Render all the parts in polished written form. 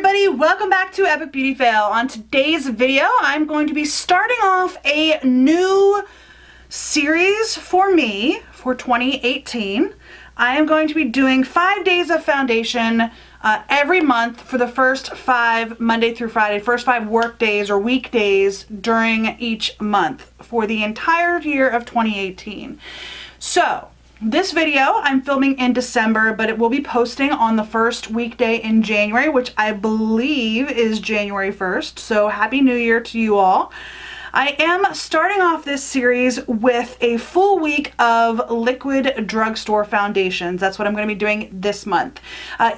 everybody, welcome back to Epic Beauty Fail. On today's video, I'm going to be starting off a new series for me for 2018. I am going to be doing 5 days of foundation every month for the first 5 Monday through Friday, first 5 work days or weekdays during each month for the entire year of 2018. So, this video I'm filming in December, but it will be posting on the first weekday in January, which I believe is January 1st. So Happy New Year to you all. I am starting off this series with a full week of liquid drugstore foundations. That's what I'm going to be doing this month.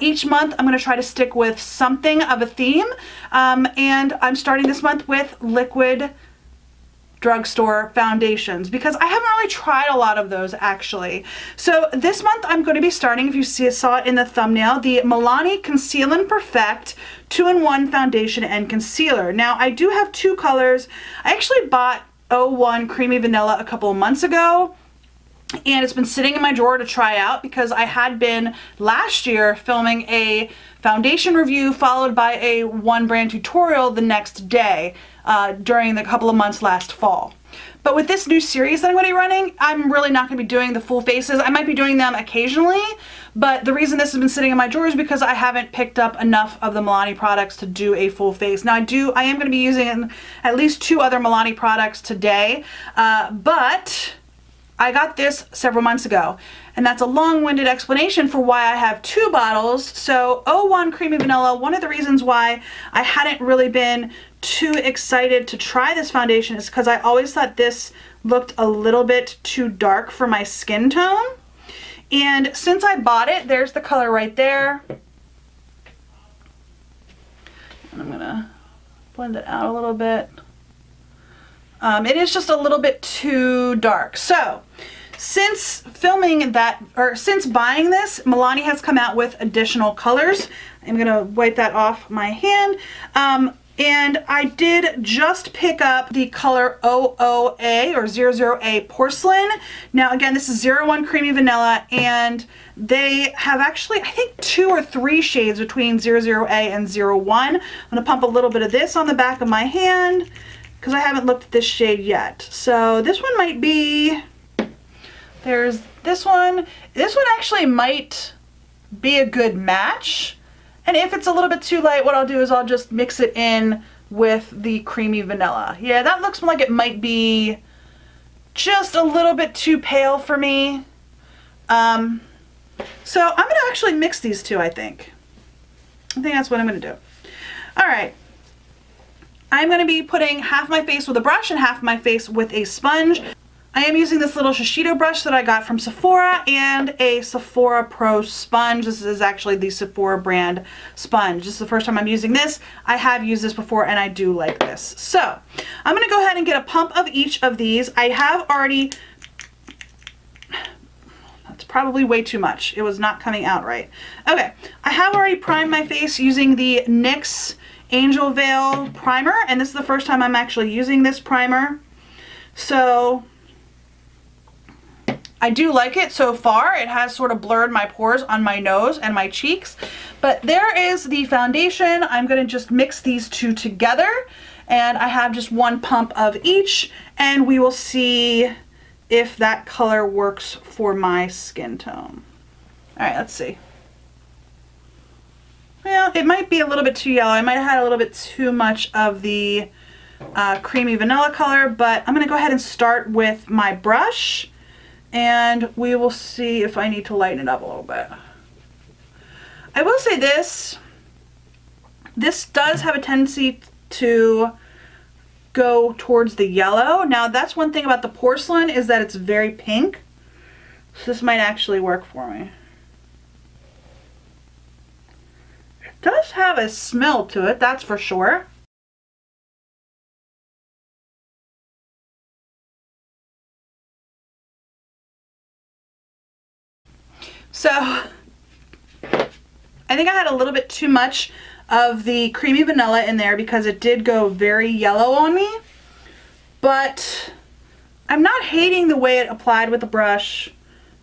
Each month I'm going to try to stick with something of a theme, and I'm starting this month with liquid drugstore foundations because I haven't really tried a lot of those actually. So this month I'm going to be starting, if you saw it in the thumbnail, the Milani Conceal and Perfect 2-in-1 foundation and concealer. Now I do have 2 colors. I actually bought 01 Creamy Vanilla a couple of months ago, and it's been sitting in my drawer to try out because I had been last year filming a foundation review followed by a one brand tutorial the next day during the couple of months last fall. But with this new series that I'm going to be running, I'm really not going to be doing the full faces. I might be doing them occasionally, but the reason this has been sitting in my drawer is because I haven't picked up enough of the Milani products to do a full face. Now I am going to be using at least 2 other Milani products today, but I got this several months ago, and that's a long-winded explanation for why I have 2 bottles. So 01 Creamy Vanilla, one of the reasons why I hadn't really been too excited to try this foundation is because I always thought this looked a little bit too dark for my skin tone. And since I bought it, there's the color right there. And I'm gonna blend it out a little bit. It is just a little bit too dark. So since filming that, or since buying this, Milani has come out with additional colors. I'm gonna wipe that off my hand. And I did just pick up the color 00A or 00A Porcelain. Now again, this is 01 Creamy Vanilla, and they have actually, I think, 2 or 3 shades between 00A and 01. I'm gonna pump a little bit of this on the back of my hand because I haven't looked at this shade yet. So this one might be, there's this one. This one actually might be a good match. And if it's a little bit too light, what I'll do is I'll just mix it in with the Creamy Vanilla. Yeah, that looks like it might be just a little bit too pale for me. So I'm gonna actually mix these 2, I think. I think that's what I'm gonna do. All right. I'm going to be putting half my face with a brush and half my face with a sponge. I am using this little Shiseido brush that I got from Sephora and a Sephora Pro sponge. This is actually the Sephora brand sponge. This is the first time I'm using this. I have used this before and I do like this. So I'm going to go ahead and get a pump of each of these. I have already, that's probably way too much. It was not coming out right. Okay, I have already primed my face using the NYX Angel Veil primer, and this is the first time I'm actually using this primer. So I do like it so far. It has sort of blurred my pores on my nose and my cheeks. But there is the foundation. I'm going to just mix these 2 together, and I have just 1 pump of each, and we will see if that color works for my skin tone. All right, let's see. Well, it might be a little bit too yellow. I might have had a little bit too much of the Creamy Vanilla color, but I'm going to go ahead and start with my brush, and we will see if I need to lighten it up a little bit. I will say this does have a tendency to go towards the yellow. Now that's one thing about the porcelain, is that it's very pink, so this might actually work for me. Does have a smell to it, that's for sure. So I think I had a little bit too much of the Creamy Vanilla in there because it did go very yellow on me, but I'm not hating the way it applied with the brush.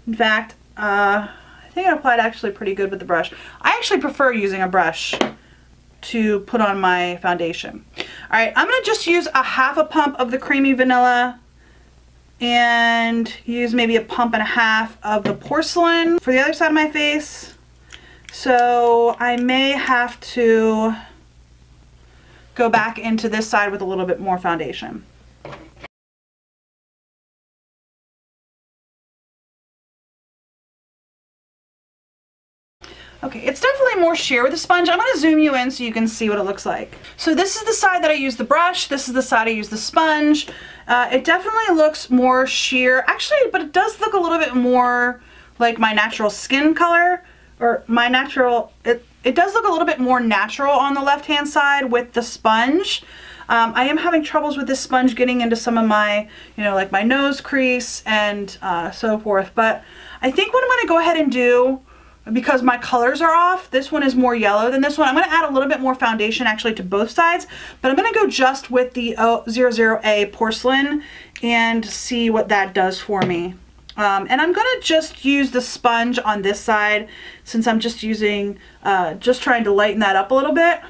In fact, I think it applied actually pretty good with the brush. I actually prefer using a brush to put on my foundation. All right, I'm gonna just use a half a pump of the creamy vanilla and use maybe a pump and a half of the porcelain for the other side of my face. So I may have to go back into this side with a little bit more foundation. Okay, it's definitely more sheer with the sponge. I'm gonna zoom you in so you can see what it looks like. So this is the side that I use the brush. This is the side I use the sponge. It definitely looks more sheer, actually, but it does look a little bit more like my natural skin color, or my natural, it does look a little bit more natural on the left-hand side with the sponge. I am having troubles with this sponge getting into some of my, you know, like my nose crease and so forth. But I think what I'm gonna go ahead and do, because my colors are off, this one is more yellow than this one, I'm going to add a little bit more foundation actually to both sides, but I'm going to go just with the 00A porcelain and see what that does for me. And I'm going to just use the sponge on this side since I'm just using, just trying to lighten that up a little bit.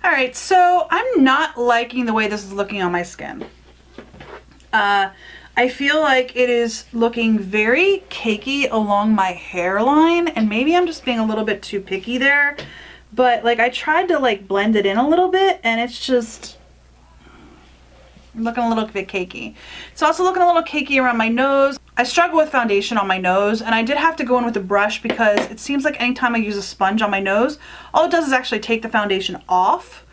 Alright, so I'm not liking the way this is looking on my skin. I feel like it is looking very cakey along my hairline, and maybe I'm just being a little bit too picky there, but like I tried to like blend it in a little bit and it's just looking a little bit cakey. It's also looking a little cakey around my nose. I struggle with foundation on my nose, and I did have to go in with a brush because it seems like anytime I use a sponge on my nose, all it does is actually take the foundation off.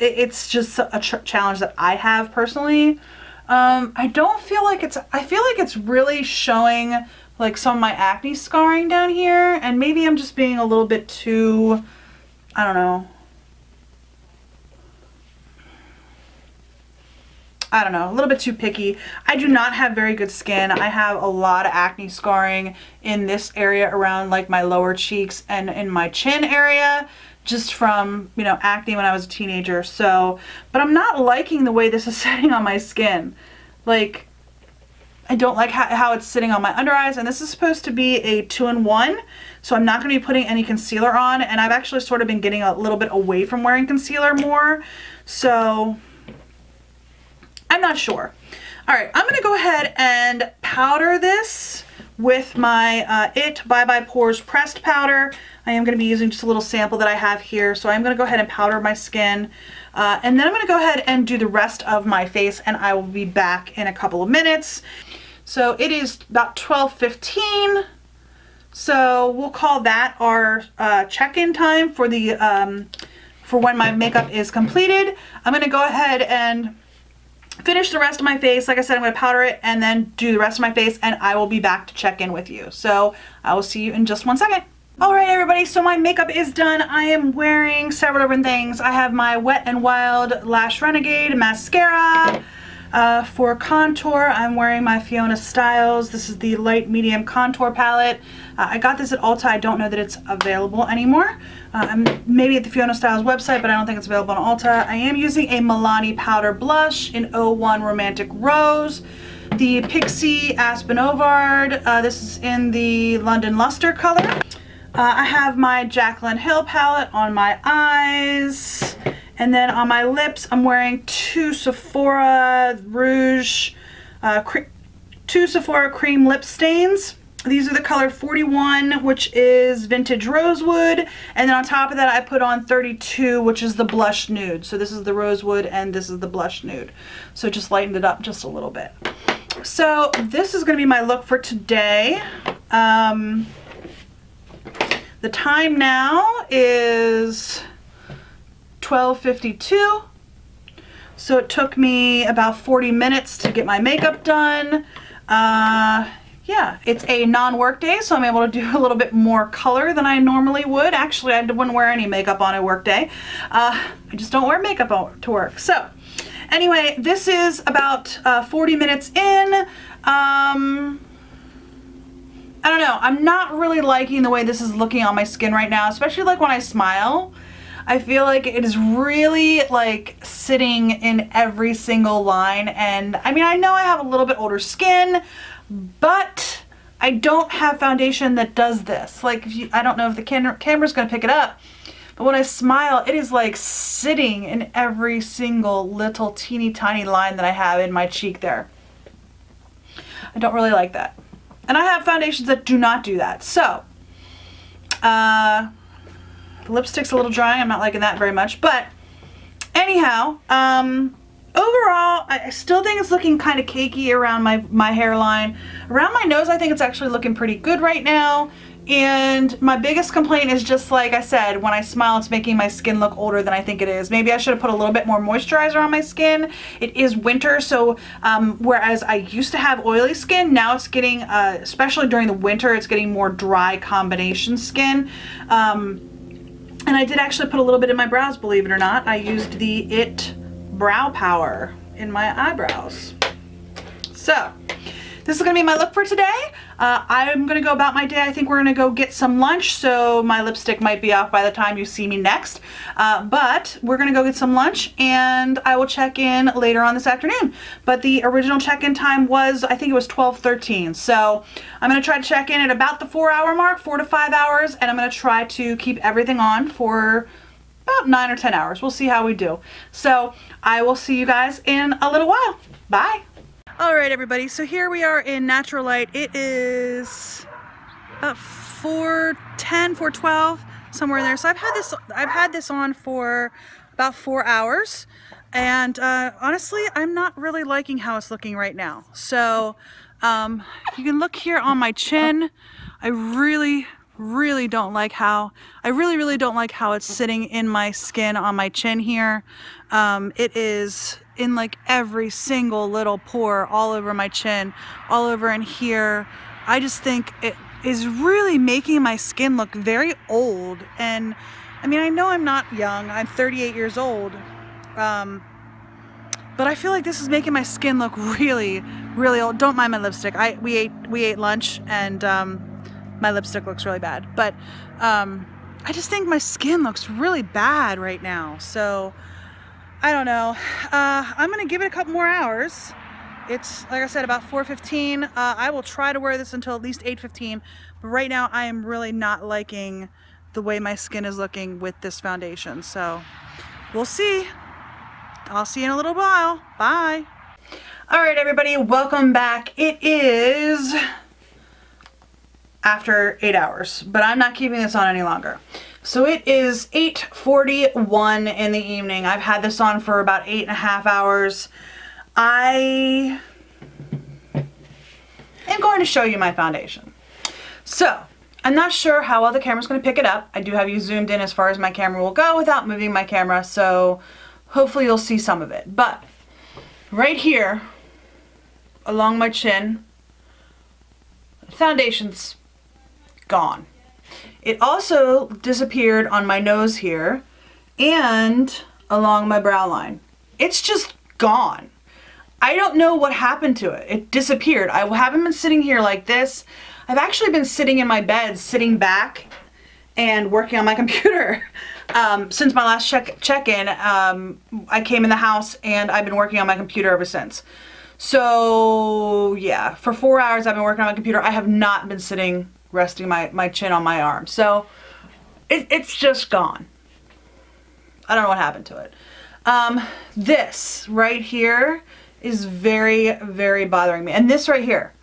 It's just a challenge that I have personally. I don't feel like I feel like it's really showing like some of my acne scarring down here, and maybe I'm just being a little bit too, I don't know, a little bit too picky. I do not have very good skin. I have a lot of acne scarring in this area around like my lower cheeks and in my chin area, just from, you know, acne when I was a teenager. So, but I'm not liking the way this is sitting on my skin. Like, I don't like how it's sitting on my under eyes, and this is supposed to be a 2-in-1, so I'm not going to be putting any concealer on, and I've actually sort of been getting a little bit away from wearing concealer more, so I'm not sure. All right, I'm going to go ahead and powder this with my Bye Bye Pores pressed powder. I am going to be using just a little sample that I have here, so I'm going to go ahead and powder my skin. And then I'm going to go ahead and do the rest of my face, and I will be back in a couple of minutes. So it is about 12:15, so we'll call that our check-in time for the for when my makeup is completed. I'm going to go ahead and finish the rest of my face. Like I said, I'm going to powder it and then do the rest of my face, and I will be back to check in with you. So I will see you in just 1 second. Alright everybody, so my makeup is done. I am wearing several different things. I have my Wet n Wild Lash Renegade mascara. For contour, I'm wearing my Fiona Styles. This is the light medium contour palette. I got this at Ulta. I don't know that it's available anymore. Maybe at the Fiona Styles website, but I don't think it's available on Ulta. I am using a Milani powder blush in 01 Romantic Rose. The Pixie Aspen Ovard. This is in the London Luster color. I have my Jaclyn Hill palette on my eyes, and then on my lips I'm wearing two Sephora cream lip stains. These are the color 41, which is Vintage Rosewood, and then on top of that I put on 32, which is the Blush Nude. So this is the Rosewood and this is the Blush Nude. So just lightened it up just a little bit. So this is going to be my look for today. The time now is 12:52, so it took me about 40 minutes to get my makeup done. Yeah, it's a non-work day, so I'm able to do a little bit more color than I normally would. Actually, I wouldn't wear any makeup on a work day. I just don't wear makeup to work. So anyway, this is about 40 minutes in. I don't know, I'm not really liking the way this is looking on my skin right now, especially like when I smile. I feel like it is really like sitting in every single line. And I mean, I know I have a little bit older skin, but I don't have foundation that does this. Like, I don't know if the camera's gonna pick it up, but when I smile, it is like sitting in every single little teeny tiny line that I have in my cheek there. I don't really like that. And I have foundations that do not do that. So, the lipstick's a little dry. I'm not liking that very much. But anyhow, overall, I still think it's looking kind of cakey around my hairline. Around my nose, I think it's actually looking pretty good right now. And my biggest complaint is just like I said, when I smile, it's making my skin look older than I think it is. Maybe I should have put a little bit more moisturizer on my skin. It is winter, so whereas I used to have oily skin, now it's getting, especially during the winter, it's getting more dry combination skin. And I did actually put a little bit in my brows, believe it or not. I used the IT Brow Power in my eyebrows. So, this is going to be my look for today. I'm going to go about my day. I think we're going to go get some lunch, so my lipstick might be off by the time you see me next. But we're going to go get some lunch, and I will check in later on this afternoon. But the original check-in time was, I think it was 12:13. So I'm going to try to check in at about the 4-hour mark, 4 to 5 hours, and I'm going to try to keep everything on for about 9 or 10 hours. We'll see how we do. So I will see you guys in a little while. Bye. All right, everybody, so here we are in natural light. It is about 4:10, 4:12, somewhere in there. So I've had this on for about 4 hours, and honestly, I'm not really liking how it's looking right now. So you can look here on my chin. I really don't like how it's sitting in my skin on my chin here. It is in like every single little pore, all over my chin, all over in here. I just think it is really making my skin look very old. And I mean, I know I'm not young, I'm 38 years old, but I feel like this is making my skin look really old. Don't mind my lipstick. We ate lunch, and my lipstick looks really bad, but I just think my skin looks really bad right now. So I don't know. I'm gonna give it a couple more hours. It's, like I said, about 4:15. I will try to wear this until at least 8:15, but right now I am really not liking the way my skin is looking with this foundation. So we'll see. I'll see you in a little while. Bye. All right, everybody, welcome back. It is after 8 hours, but I'm not keeping this on any longer. So it is 8:41 in the evening. I've had this on for about 8.5 hours. I am going to show you my foundation. So I'm not sure how well the camera's going to pick it up. I do have you zoomed in as far as my camera will go without moving my camera, so hopefully you'll see some of it. But right here along my chin, the foundation's gone. It also disappeared on my nose here and along my brow line. It's just gone. I don't know what happened to it. It disappeared. I haven't been sitting here like this. I've actually been sitting in my bed, sitting back and working on my computer. Since my last check-in, I came in the house and I've been working on my computer ever since. So yeah, for 4 hours I've been working on my computer. I have not been sitting resting my chin on my arm. So it's just gone. I don't know what happened to it. This right here is very bothering me. And this right here,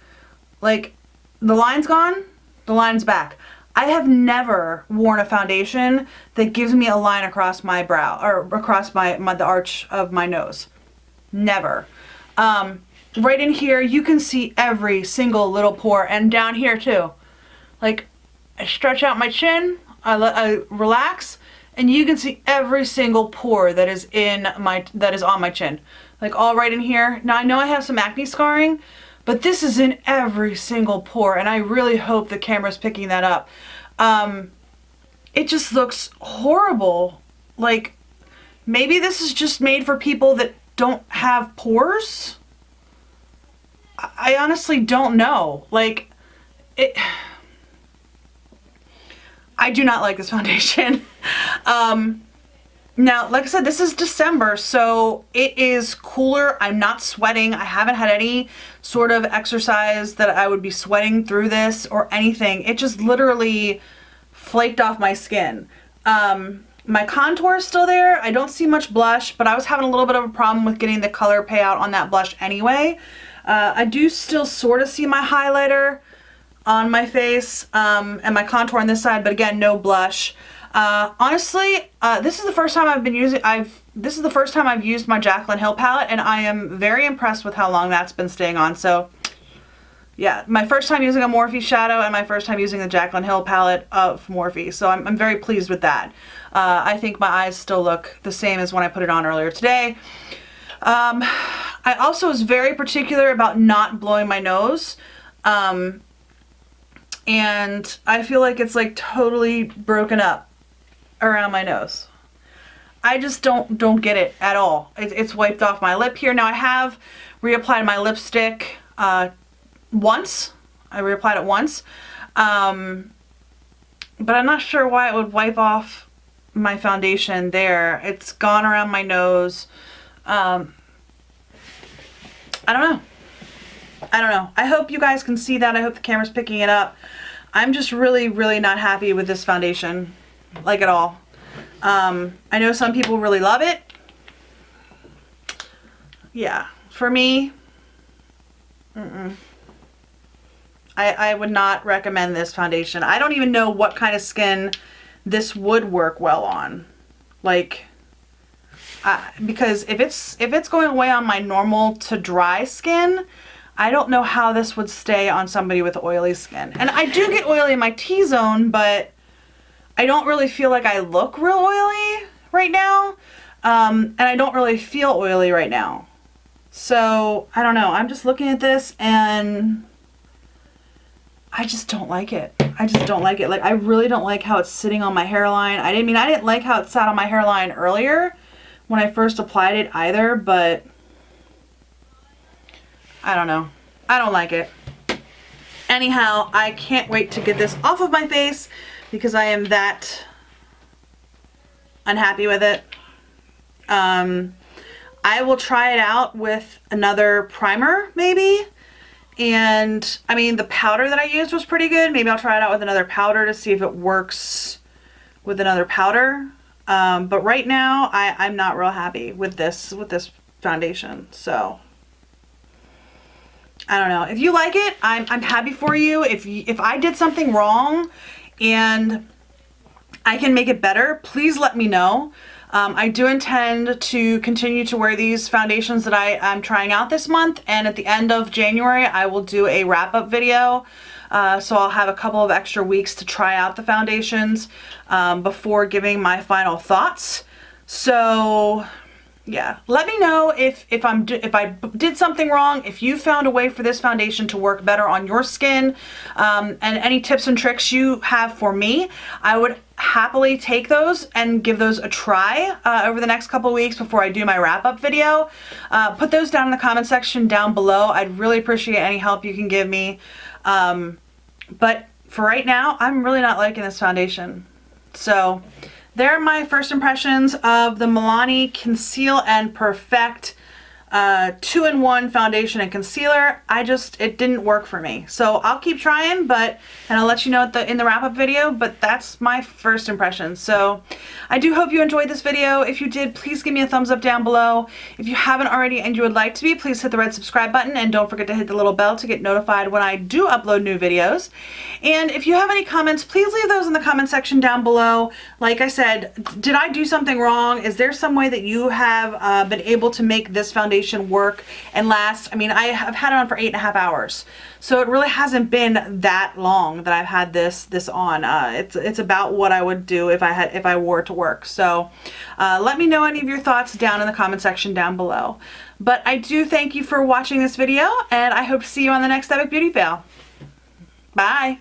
like, the line's gone, the line's back. I have never worn a foundation that gives me a line across my brow or across the arch of my nose. Never. Right in here, you can see every single little pore, and down here too. Like, I stretch out my chin, I relax, and you can see every single pore that is on my chin. Like, all right in here. Now I know I have some acne scarring, but this is in every single pore, and I really hope the camera's picking that up. It just looks horrible. Like, maybe this is just made for people that don't have pores? I honestly don't know. Like, I do not like this foundation. Now, like I said, this is December, so it is cooler. I'm not sweating. I haven't had any sort of exercise that I would be sweating through this or anything. It just literally flaked off my skin. My contour is still there. I don't see much blush, but I was having a little bit of a problem with getting the color payout on that blush anyway. I do still sort of see my highlighter on my face and my contour on this side, but again, no blush. Honestly, this is the first time I've used my Jaclyn Hill palette, and I am very impressed with how long that's been staying on. So yeah, my first time using a Morphe shadow and my first time using the Jaclyn Hill palette of Morphe. So I'm very pleased with that. I think my eyes still look the same as when I put it on earlier today. I also was very particular about not blowing my nose. And I feel like it's like totally broken up around my nose. I just don't get it at all. It's wiped off my lip here. Now I have reapplied my lipstick once. I reapplied it once. But I'm not sure why it would wipe off my foundation there. It's gone around my nose. I don't know. I don't know. I hope you guys can see that. I hope the camera's picking it up. I'm just really, really not happy with this foundation. Like at all. I know some people really love it. Yeah, for me, I would not recommend this foundation. I don't even know what kind of skin this would work well on. Like, because if it's going away on my normal to dry skin, I don't know how this would stay on somebody with oily skin. And I do get oily in my T-zone, but I don't really feel like I look real oily right now. And I don't really feel oily right now. So, I don't know. I'm just looking at this and I just don't like it. I just don't like it. Like, I really don't like how it's sitting on my hairline. I didn't like how it sat on my hairline earlier when I first applied it either, but I don't know. I don't like it. Anyhow, I can't wait to get this off of my face because I am that unhappy with it. I will try it out with another primer maybe. And I mean, the powder that I used was pretty good. Maybe I'll try it out with another powder to see if it works with another powder. But right now I'm not real happy with this foundation. So I don't know. If you like it, I'm happy for you. If I did something wrong and I can make it better, please let me know. I do intend to continue to wear these foundations that I'm trying out this month, and at the end of January I will do a wrap-up video. So I'll have a couple of extra weeks to try out the foundations before giving my final thoughts. So yeah, let me know if I did something wrong, if you found a way for this foundation to work better on your skin, and any tips and tricks you have for me. I would happily take those and give those a try over the next couple weeks before I do my wrap-up video. Put those down in the comment section down below. I'd really appreciate any help you can give me. But for right now, I'm really not liking this foundation. So there are my first impressions of the Milani Conceal and Perfect 2-in-1 foundation and concealer. It didn't work for me. So I'll keep trying, and I'll let you know in the wrap-up video, but that's my first impression. So I do hope you enjoyed this video. If you did, please give me a thumbs up down below. If you haven't already and you would like to be, please hit the red subscribe button, and don't forget to hit the little bell to get notified when I do upload new videos. And if you have any comments, please leave those in the comment section down below. Like I said, did I do something wrong? Is there some way that you have been able to make this foundation work and last? I mean, I have had it on for 8.5 hours, so it really hasn't been that long that I've had this on. It's about what I would do if I wore it to work. So let me know any of your thoughts down in the comment section down below. But I do thank you for watching this video, and I hope to see you on the next Epic Beauty Fail. Bye.